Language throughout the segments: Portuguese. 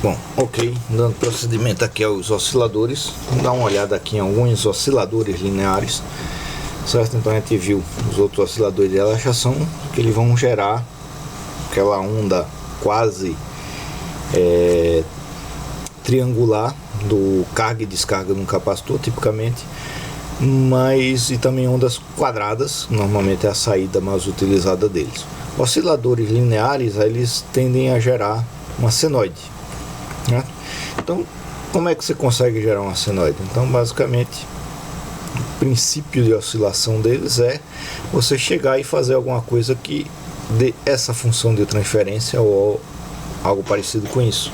Bom, ok, dando procedimento aqui aos osciladores, vamos dar uma olhada aqui em alguns osciladores lineares, certo? Então a gente viu os outros osciladores de relaxação, que eles vão gerar aquela onda quase triangular do carga e descarga de um capacitor, tipicamente, mas e também ondas quadradas, normalmente é a saída mais utilizada deles. Osciladores lineares, eles tendem a gerar uma senoide, né? Então, como é que você consegue gerar uma senoide? Então, basicamente, o princípio de oscilação deles é você chegar e fazer alguma coisa que dê essa função de transferência ou algo parecido com isso.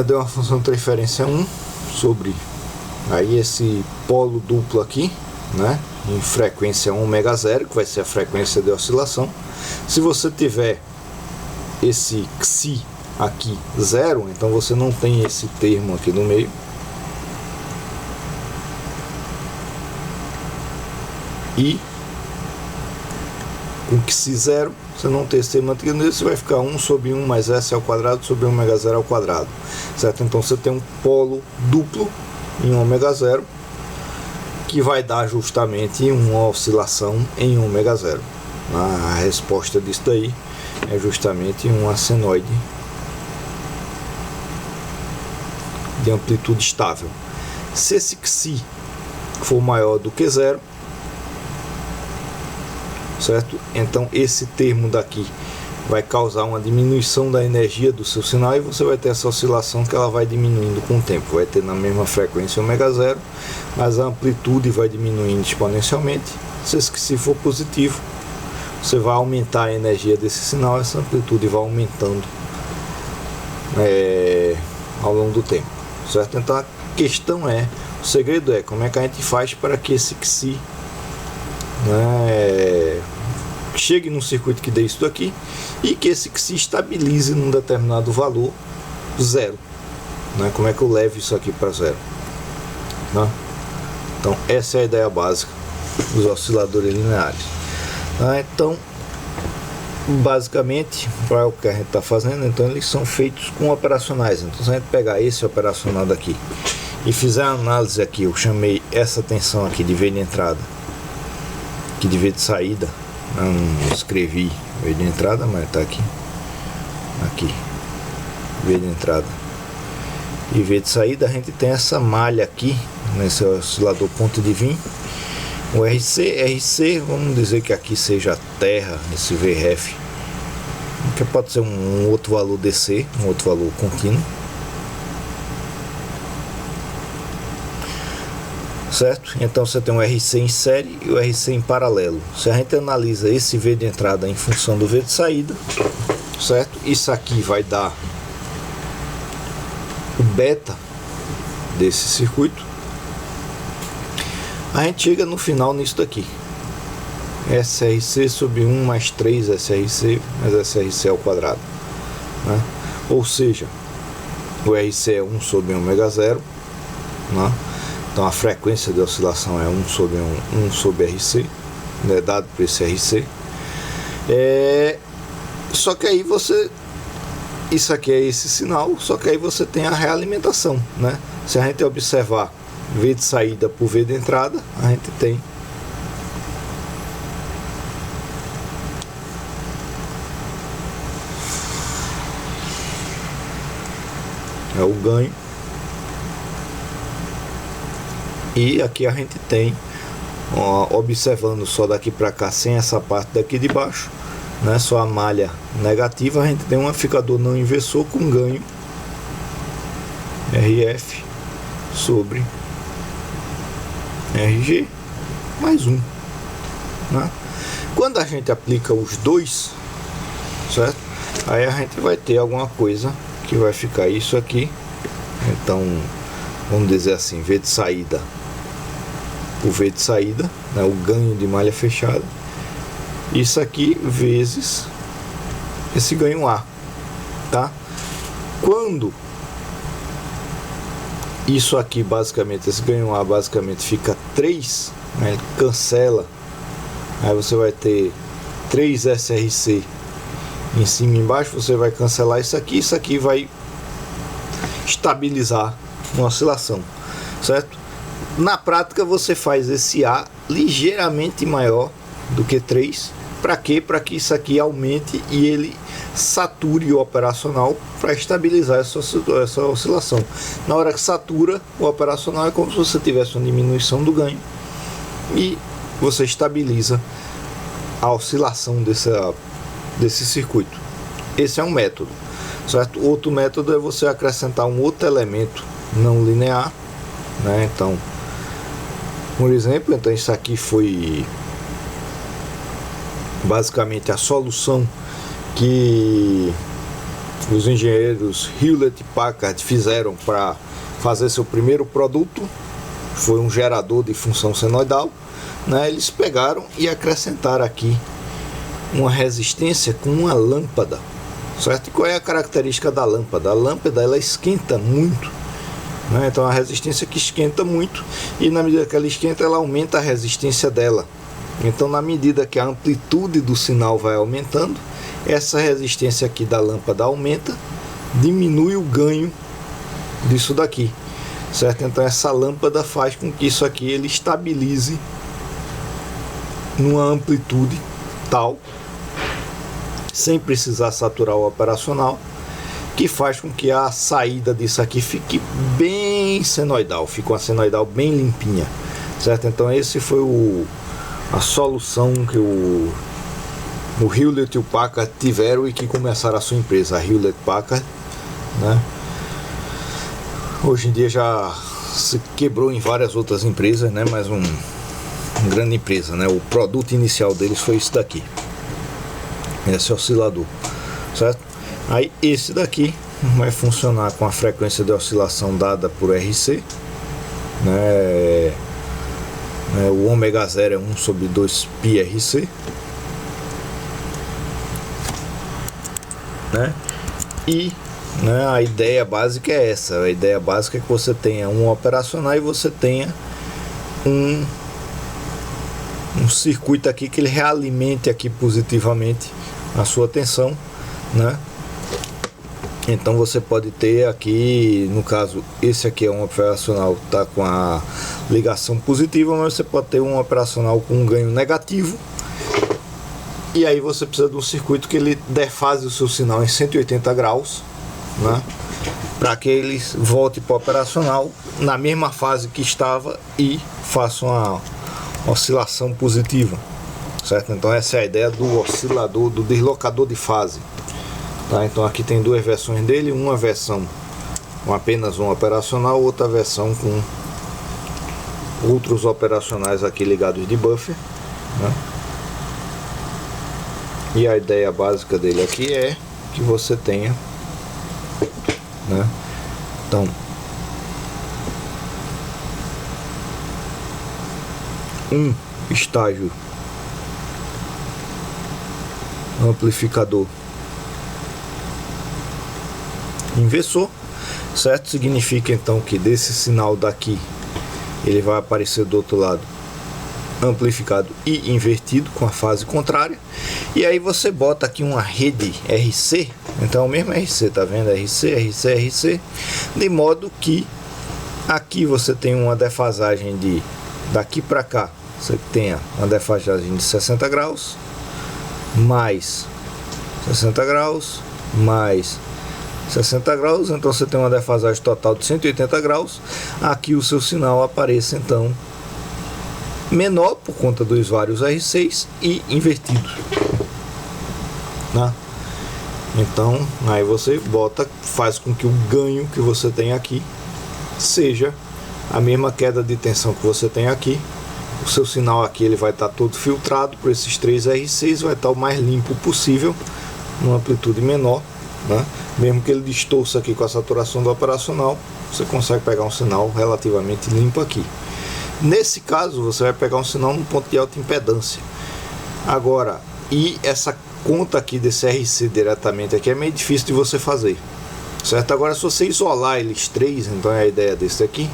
Deu uma função de transferência 1 sobre aí esse polo duplo aqui, né, em frequência ω0, que vai ser a frequência de oscilação. Se você tiver esse Xi aqui 0, então você não tem esse termo aqui no meio. E com Xi 0, você não tem esse termo aqui no meio, você vai ficar 1 sobre 1 mais S ao quadrado sobre ω0 ao quadrado, certo? Então você tem um polo duplo em ω0 que vai dar justamente uma oscilação em ω0. A resposta disso daí é justamente uma senoide de amplitude estável. Se esse Xi for maior do que 0, certo? Então esse termo daqui vai causar uma diminuição da energia do seu sinal e você vai ter essa oscilação que ela vai diminuindo com o tempo. Vai ter na mesma frequência ω0, mas a amplitude vai diminuindo exponencialmente. Se esse Xi for positivo, você vai aumentar a energia desse sinal, essa amplitude vai aumentando ao longo do tempo, certo? Então a questão o segredo é como é que a gente faz para que esse Xi chegue num circuito que dê isso daqui e que esse Xi estabilize num determinado valor 0, né? Como é que eu levo isso aqui para 0, né? Então essa é a ideia básica dos osciladores lineares, né? Então basicamente para o que a gente está fazendo, então eles são feitos com operacionais. Então se a gente pegar esse operacional daqui e fizer a análise aqui, eu chamei essa tensão aqui de V de entrada, aqui de V de saída, não escrevi V de entrada, mas está aqui, V de entrada e V de saída. A gente tem essa malha aqui nesse oscilador ponto de Wien, o RC, vamos dizer que aqui seja a terra, esse VRF, que pode ser um outro valor DC, um outro valor contínuo, certo? Então você tem o RC em série e o RC em paralelo. Se a gente analisa esse V de entrada em função do V de saída, certo? Isso aqui vai dar o beta desse circuito. A gente chega no final nisso daqui, SRC sobre 1 mais 3 SRC mais SRC ao quadrado, né? Ou seja, o RC é 1 sobre ω0, né? Então a frequência de oscilação é 1 sobre RC, né, dado por esse RC. Só que aí isso aqui é esse sinal, só que aí você tem a realimentação, né? Se a gente observar V de saída por V de entrada, a gente tem o ganho. E aqui a gente tem, observando só daqui para cá, sem essa parte daqui de baixo, né, só a malha negativa, a gente tem um amplificador não inversor com ganho RF sobre RG mais 1, né? Quando a gente aplica os dois, certo? Aí a gente vai ter alguma coisa que vai ficar isso aqui. Então vamos dizer assim, V de saída, o V de saída, né, o ganho de malha fechada, isso aqui vezes esse ganho A, tá? Quando isso aqui basicamente, esse ganho A basicamente fica 3, né, ele cancela, aí você vai ter 3 SRC em cima e embaixo, você vai cancelar isso aqui vai estabilizar uma oscilação, certo? Na prática você faz esse A ligeiramente maior do que 3. Para quê? Para que isso aqui aumente e ele sature o operacional para estabilizar essa oscilação. Na hora que satura o operacional é como se você tivesse uma diminuição do ganho e você estabiliza a oscilação desse circuito. Esse é um método, certo? Outro método é você acrescentar um outro elemento não linear, né? Então, por exemplo, então isso aqui foi basicamente a solução que os engenheiros Hewlett-Packard fizeram para fazer seu primeiro produto. Foi um gerador de função senoidal, né? Eles pegaram e acrescentaram aqui uma resistência com uma lâmpada, certo? E qual é a característica da lâmpada? A lâmpada ela esquenta muito, né? Então a resistência que esquenta muito, e na medida que ela esquenta ela aumenta a resistência dela. Então na medida que a amplitude do sinal vai aumentando, essa resistência aqui da lâmpada aumenta, diminui o ganho disso daqui, certo? Então essa lâmpada faz com que isso aqui ele estabilize numa amplitude tal, sem precisar saturar o operacional, que faz com que a saída disso aqui fique bem senoidal, fique uma senoidal bem limpinha, certo? Então esse foi a solução que o Hewlett e o Packard tiveram e que começaram a sua empresa, a Hewlett-Packard, né? Hoje em dia já se quebrou em várias outras empresas, né? Mas uma grande empresa, né? O produto inicial deles foi esse daqui, esse oscilador, certo? Aí esse daqui vai funcionar com a frequência de oscilação dada por RC, né? O ômega 0 é 1/2πRC, né? E a ideia básica é essa. A ideia básica é que você tenha um operacional e você tenha um circuito aqui que ele realimente aqui positivamente a sua tensão, né? Então você pode ter aqui, no caso, esse aqui é um operacional que está com a ligação positiva, mas você pode ter um operacional com um ganho negativo. E aí você precisa de um circuito que ele defase o seu sinal em 180 graus, né? Para que ele volte para o operacional na mesma fase que estava e faça uma oscilação positiva, certo? Então essa é a ideia do oscilador, do deslocador de fase. Tá, então aqui tem duas versões dele, uma versão com apenas um operacional, outra versão com outros operacionais aqui ligados de buffer, né? E a ideia básica dele aqui é que você tenha, né? Então um estágio amplificador inversor, certo? Significa então que desse sinal daqui ele vai aparecer do outro lado amplificado e invertido com a fase contrária. E aí você bota aqui uma rede RC, então o mesmo RC, tá vendo? RC, RC, RC, de modo que aqui você tem uma defasagem de daqui para cá, você tenha uma defasagem de 60 graus, mais 60 graus, mais 60 graus, então você tem uma defasagem total de 180 graus. Aqui o seu sinal apareça então menor por conta dos vários R6 e invertido, né? Então aí você bota, faz com que o ganho que você tem aqui seja a mesma queda de tensão que você tem aqui. O seu sinal aqui ele vai estar todo filtrado por esses 3 R6, vai estar o mais limpo possível, numa amplitude menor, né? Mesmo que ele distorça aqui com a saturação do operacional, você consegue pegar um sinal relativamente limpo aqui. Nesse caso você vai pegar um sinal num ponto de alta impedância. Agora, e essa conta aqui desse RC diretamente aqui é meio difícil de você fazer, certo? Agora se você isolar eles três, então é a ideia desse aqui,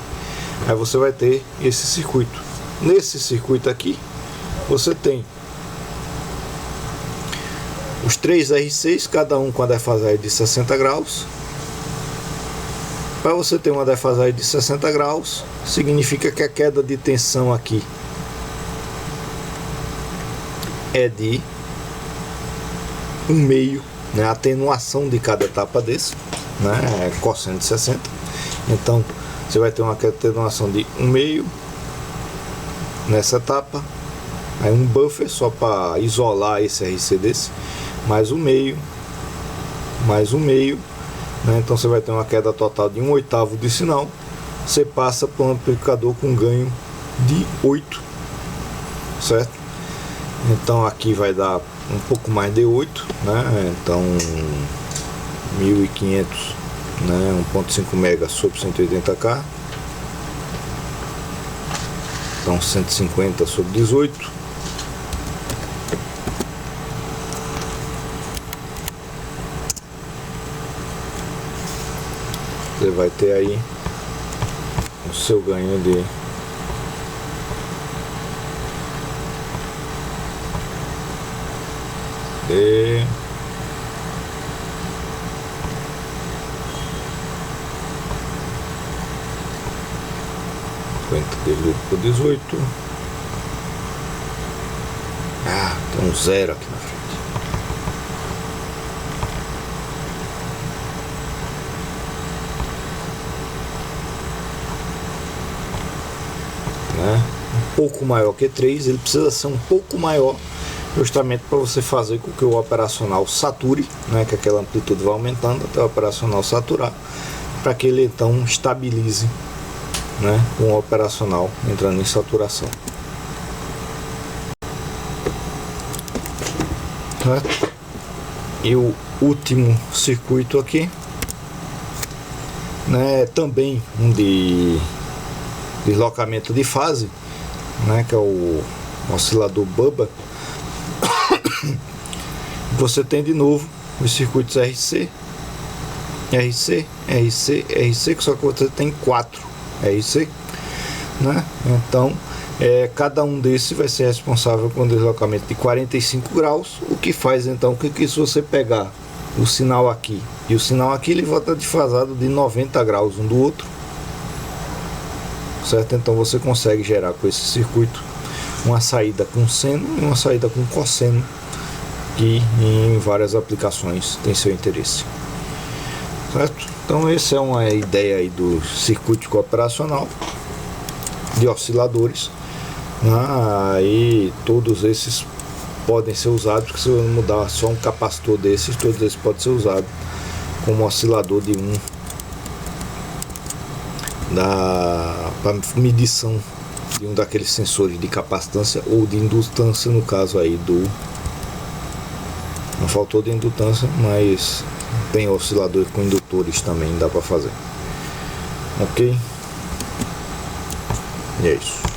aí você vai ter esse circuito. Nesse circuito aqui você tem os 3 R6, cada um com a defasagem de 60 graus, Para você ter uma defasagem de 60 graus, significa que a queda de tensão aqui é de 1/2, né? A atenuação de cada etapa desse, né? É cosseno de 60. Então você vai ter uma atenuação de 1/2 nessa etapa, aí um buffer só para isolar esse RC desse, mais 1/2, mais 1/2, né? Então você vai ter uma queda total de 1/8 de sinal. Você passa para um amplificador com ganho de 8, certo? Então aqui vai dar um pouco mais de 8, né? Então 1500, né? 1.5 mega sobre 180K, então 150 sobre 18. Você vai ter aí o seu ganho de 50 dividido por 18. Tem um zero aqui na frente. Né? Um pouco maior que 3, ele precisa ser um pouco maior, justamente para você fazer com que o operacional sature, né? Que aquela amplitude vai aumentando até o operacional saturar, para que ele então estabilize, né? Com o operacional entrando em saturação. Certo? E o último circuito aqui, né? Também um de deslocamento de fase, né? Que é o oscilador Bubba. Você tem de novo os circuitos RC, RC, RC, RC, que só que você tem 4 RC, né? Então cada um desses vai ser responsável por um deslocamento de 45 graus, o que faz então que se você pegar o sinal aqui e o sinal aqui, ele volta desfasado de 90 graus um do outro, certo? Então você consegue gerar com esse circuito uma saída com seno e uma saída com cosseno, que em várias aplicações tem seu interesse, certo? Então essa é uma ideia aí do circuito operacional de osciladores, né? E todos esses podem ser usados, porque se eu mudar só um capacitor desses, todos esses podem ser usados como oscilador de para medição de um daqueles sensores de capacitância ou de indutância, no caso aí do, não faltou de indutância, mas tem oscilador com indutores também, dá para fazer. Ok? E é isso.